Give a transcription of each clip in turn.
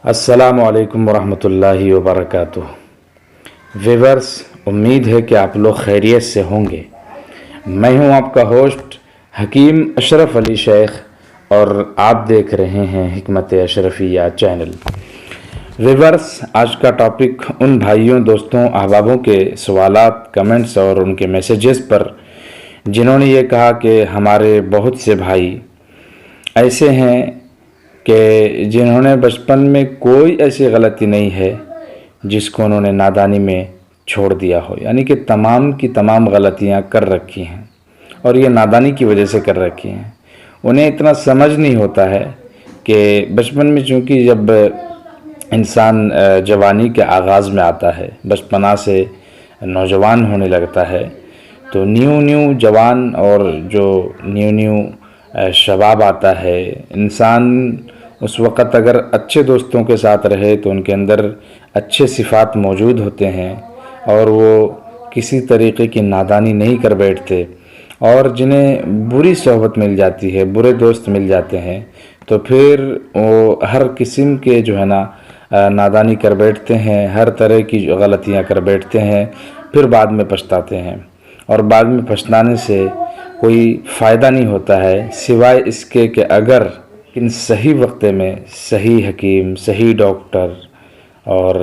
السلام علیکم ورحمۃ اللہ وبرکاتہ۔ ویورز، امید ہے کہ آپ لوگ خیریت سے ہوں گے۔ میں ہوں آپ کا ہوسٹ حکیم اشرف علی شیخ اور آپ دیکھ رہے ہیں حکمت اشرفیہ چینل۔ ویورز، آج کا ٹاپک ان بھائیوں، دوستوں، احبابوں کے سوالات، کمنٹس اور ان کے میسیجز پر جنہوں نے یہ کہا کہ ہمارے بہت سے بھائی ایسے ہیں کہ جنہوں نے بچپن میں کوئی ایسی غلطی نہیں ہے جس کو انہوں نے نادانی میں چھوڑ دیا ہو، یعنی کہ تمام کی تمام غلطیاں کر رکھی ہیں اور یہ نادانی کی وجہ سے کر رکھی ہیں۔ انہیں اتنا سمجھ نہیں ہوتا ہے کہ بچپن میں، چونکہ جب انسان جوانی کے آغاز میں آتا ہے، بچپنا سے نوجوان ہونے لگتا ہے، تو نیو جوان اور جو نیو شباب آتا ہے، انسان اس وقت اگر اچھے دوستوں کے ساتھ رہے تو ان کے اندر اچھے صفات موجود ہوتے ہیں اور وہ کسی طریقے کی نادانی نہیں کر بیٹھتے، اور جنہیں بری صحبت مل جاتی ہے، برے دوست مل جاتے ہیں، تو پھر وہ ہر قسم کے جو ہے نا نادانی کر بیٹھتے ہیں، ہر طرح کی غلطیاں کر بیٹھتے ہیں، پھر بعد میں پچھتاتے ہیں، اور بعد میں پچھتانے سے کوئی فائدہ نہیں ہوتا ہے سوائے اس کے کہ اگر ان صحیح وقت میں صحیح حکیم، صحیح ڈاکٹر اور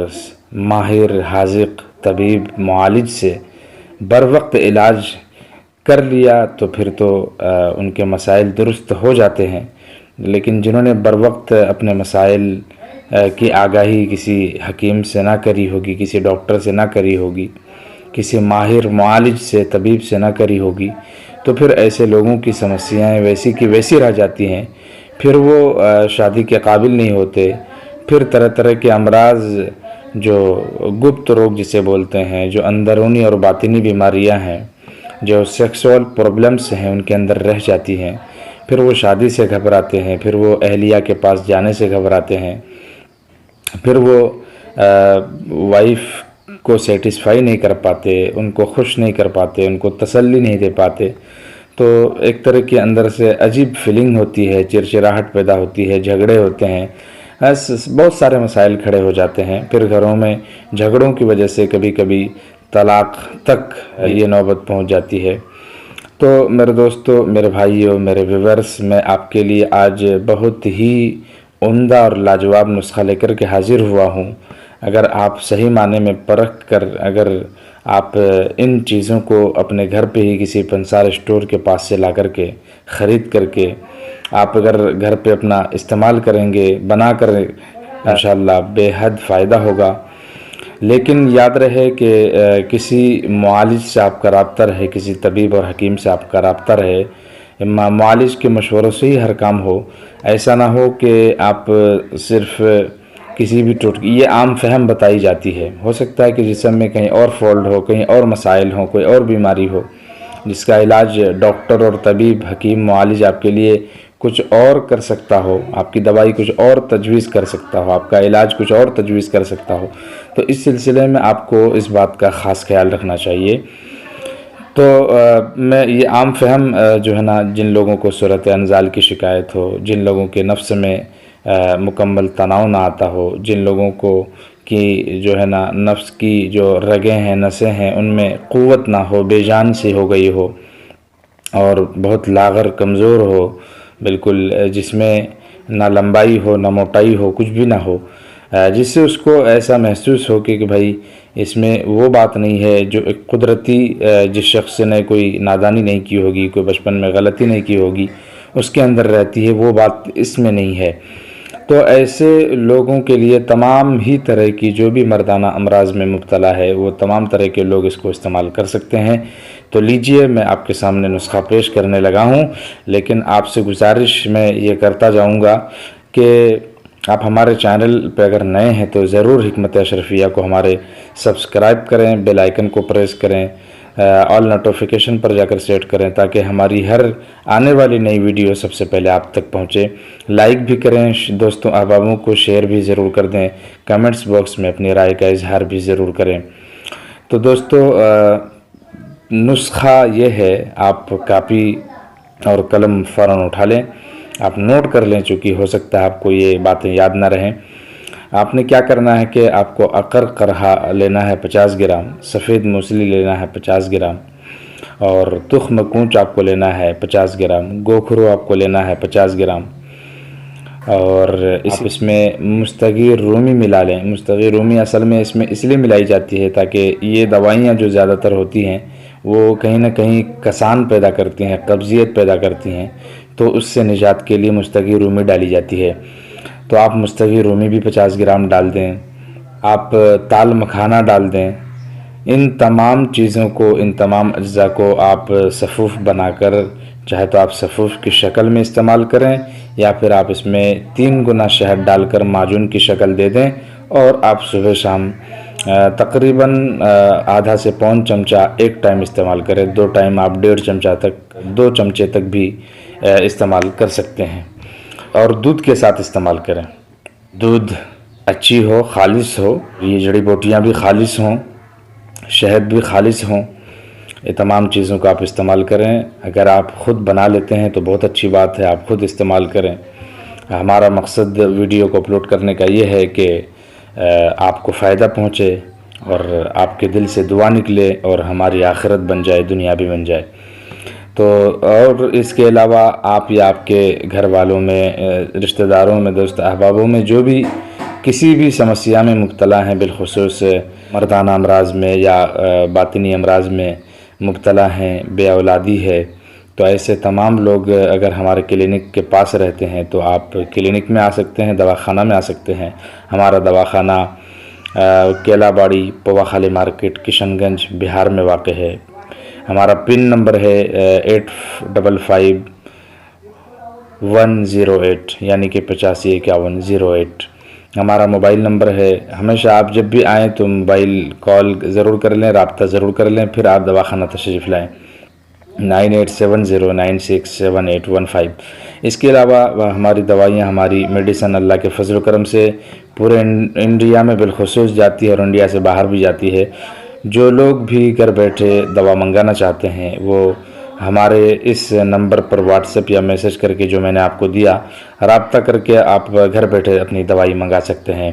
ماہر حاذق طبیب معالج سے بر وقت علاج کر لیا تو پھر تو ان کے مسائل درست ہو جاتے ہیں۔ لیکن جنہوں نے بر وقت اپنے مسائل کی آگاہی کسی حکیم سے نہ کری ہوگی، کسی ڈاکٹر سے نہ کری ہوگی، کسی ماہر معالج سے، طبیب سے نہ کری ہوگی، تو پھر ایسے لوگوں کی سمسیایں ویسی کی ویسی رہ جاتی ہیں، پھر وہ شادی کے قابل نہیں ہوتے، پھر طرح طرح کے امراض، جو گپت روگ جسے بولتے ہیں، جو اندرونی اور باطنی بیماریاں ہیں، جو سیکسول پرابلمس ہیں، ان کے اندر رہ جاتی ہیں، پھر وہ شادی سے گھبراتے ہیں، پھر وہ اہلیہ کے پاس جانے سے گھبراتے ہیں، پھر وہ وائف کو سیٹسفائی نہیں کر پاتے، ان کو خوش نہیں کر پاتے، ان کو تسلی نہیں دے پاتے، تو ایک طرح کے اندر سے عجیب فیلنگ ہوتی ہے، چرچراہٹ پیدا ہوتی ہے، جھگڑے ہوتے ہیں، بہت سارے مسائل کھڑے ہو جاتے ہیں، پھر گھروں میں جھگڑوں کی وجہ سے کبھی کبھی طلاق تک یہ نوبت پہنچ جاتی ہے۔ تو میرے دوستو، میرے بھائیو، میرے ویورز، میں آپ کے لیے آج بہت ہی عمدہ اور لاجواب نسخہ لے کر کے حاضر ہوا ہوں۔ اگر آپ صحیح معنی میں پرکھ کر، اگر آپ ان چیزوں کو اپنے گھر پہ ہی کسی پنسار اسٹور کے پاس سے لا کر کے، خرید کر کے آپ اگر گھر پہ اپنا استعمال کریں گے، بنا کر، انشاءاللہ بے حد فائدہ ہوگا۔ لیکن یاد رہے کہ کسی معالج سے آپ کا رابطہ رہے، کسی طبیب اور حکیم سے آپ کا رابطہ رہے، معالج کے مشوروں سے ہی ہر کام ہو۔ ایسا نہ ہو کہ آپ صرف کسی بھی یہ عام فہم بتائی جاتی ہے، ہو سکتا ہے کہ جسم میں کہیں اور فالٹ ہو، کہیں اور مسائل ہوں، کوئی اور بیماری ہو، جس کا علاج ڈاکٹر اور طبیب، حکیم، معالج آپ کے لیے کچھ اور کر سکتا ہو، آپ کی دوائی کچھ اور تجویز کر سکتا ہو، آپ کا علاج کچھ اور تجویز کر سکتا ہو، تو اس سلسلے میں آپ کو اس بات کا خاص خیال رکھنا چاہیے۔ تو میں یہ عام فہم جو ہے نا، جن لوگوں کو صورت انزال کی شکایت ہو، جن لوگوں کے نفس میں مکمل تناؤ نہ آتا ہو، جن لوگوں کو کی جو ہے نا نفس کی جو رگیں ہیں، نسیں ہیں، ان میں قوت نہ ہو، بے جان سی ہو گئی ہو اور بہت لاغر، کمزور ہو، بالکل جس میں نہ لمبائی ہو، نہ موٹائی ہو، کچھ بھی نہ ہو، جس سے اس کو ایسا محسوس ہو کہ بھائی اس میں وہ بات نہیں ہے جو ایک قدرتی، جس شخص نے کوئی نادانی نہیں کی ہوگی، کوئی بچپن میں غلطی نہیں کی ہوگی، اس کے اندر رہتی ہے، وہ بات اس میں نہیں ہے۔ تو ایسے لوگوں کے لیے تمام ہی طرح کی جو بھی مردانہ امراض میں مبتلا ہے، وہ تمام طرح کے لوگ اس کو استعمال کر سکتے ہیں۔ تو لیجئے، میں آپ کے سامنے نسخہ پیش کرنے لگا ہوں، لیکن آپ سے گزارش میں یہ کرتا جاؤں گا کہ آپ ہمارے چینل پہ اگر نئے ہیں تو ضرور حکمت اشرفیہ کو ہمارے سبسکرائب کریں، بیل آئیکن کو پریس کریں، آل نوٹیفیکیشن پر جا کر سیٹ کریں تاکہ ہماری ہر آنے والی نئی ویڈیو سب سے پہلے آپ تک پہنچے۔ لائک بھی کریں، دوستوں احبابوں کو شیئر بھی ضرور کر دیں، کمنٹس باکس میں اپنی رائے کا اظہار بھی ضرور کریں۔ تو دوستوں، نسخہ یہ ہے، آپ کاپی اور قلم فوراً اٹھا لیں، آپ نوٹ کر لیں، چونکہ ہو سکتا ہے آپ کو یہ باتیں یاد نہ رہیں۔ آپ نے کیا کرنا ہے کہ آپ کو عقر قرحہ لینا ہے 50 گرام، سفید موسلی لینا ہے 50 گرام، اور تخم کونچ آپ کو لینا ہے 50 گرام، گوکھرو آپ کو لینا ہے 50 گرام، اور اس میں مستغیر رومی ملا لیں۔ مستغیر رومی اصل میں اس میں اس لیے ملائی جاتی ہے تاکہ یہ دوائیاں جو زیادہ تر ہوتی ہیں وہ کہیں نہ کہیں کسان پیدا کرتی ہیں، قبضیت پیدا کرتی ہیں، تو اس سے نجات کے لیے مستغیر رومی ڈالی جاتی ہے۔ تو آپ مستغیر رومی بھی 50 گرام ڈال دیں، آپ تال مکھانہ ڈال دیں۔ ان تمام چیزوں کو، ان تمام اجزاء کو آپ صفوف بنا کر، چاہے تو آپ صفوف کی شکل میں استعمال کریں یا پھر آپ اس میں 3 گنا شہد ڈال کر معجون کی شکل دے دیں، اور آپ صبح شام تقریباً آدھا سے پون چمچہ ایک ٹائم استعمال کریں، 2 ٹائم آپ 1.5 چمچہ تک، 2 چمچے تک بھی استعمال کر سکتے ہیں، اور دودھ کے ساتھ استعمال کریں۔ دودھ اچھی ہو، خالص ہو، یہ جڑی بوٹیاں بھی خالص ہوں، شہد بھی خالص ہوں، یہ تمام چیزوں کا آپ استعمال کریں۔ اگر آپ خود بنا لیتے ہیں تو بہت اچھی بات ہے، آپ خود استعمال کریں۔ ہمارا مقصد ویڈیو کو اپلوڈ کرنے کا یہ ہے کہ آپ کو فائدہ پہنچے اور آپ کے دل سے دعا نکلے اور ہماری آخرت بن جائے، دنیا بھی بن جائے۔ تو اور اس کے علاوہ آپ یا آپ کے گھر والوں میں، رشتہ داروں میں، دوست احبابوں میں جو بھی کسی بھی سمسیا میں مبتلا ہیں، بالخصوص مردانہ امراض میں یا باطنی امراض میں مبتلا ہیں، بے اولادی ہے، تو ایسے تمام لوگ اگر ہمارے کلینک کے پاس رہتے ہیں تو آپ کلینک میں آ سکتے ہیں، دواخانہ میں آ سکتے ہیں۔ ہمارا دواخانہ کیلا باڑی، پوا خالی مارکیٹ، کشن گنج، بہار میں واقع ہے۔ ہمارا پن نمبر ہے 855508، یعنی کہ 855108۔ ہمارا موبائل نمبر ہے۔ ہمیشہ آپ جب بھی آئیں تو موبائل کال ضرور کر لیں، رابطہ ضرور کر لیں، پھر آپ دواخانہ تشریف لائیں۔ 9870967815۔ اس کے علاوہ ہماری دوائیاں، ہماری میڈیسن اللہ کے فضل و کرم سے پورے انڈیا میں بالخصوص جاتی ہے اور انڈیا سے باہر بھی جاتی ہے۔ جو لوگ بھی گھر بیٹھے دوا منگانا چاہتے ہیں وہ ہمارے اس نمبر پر واٹس ایپ یا میسج کر کے، جو میں نے آپ کو دیا، رابطہ کر کے آپ گھر بیٹھے اپنی دوائی منگا سکتے ہیں۔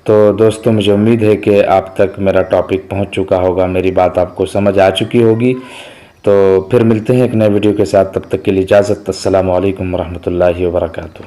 تو دوستو، مجھے امید ہے کہ آپ تک میرا ٹاپک پہنچ چکا ہوگا، میری بات آپ کو سمجھ آ چکی ہوگی۔ تو پھر ملتے ہیں ایک نئے ویڈیو کے ساتھ، تب تک کے لیے اجازت۔ السلام علیکم ورحمۃ اللہ وبرکاتہ۔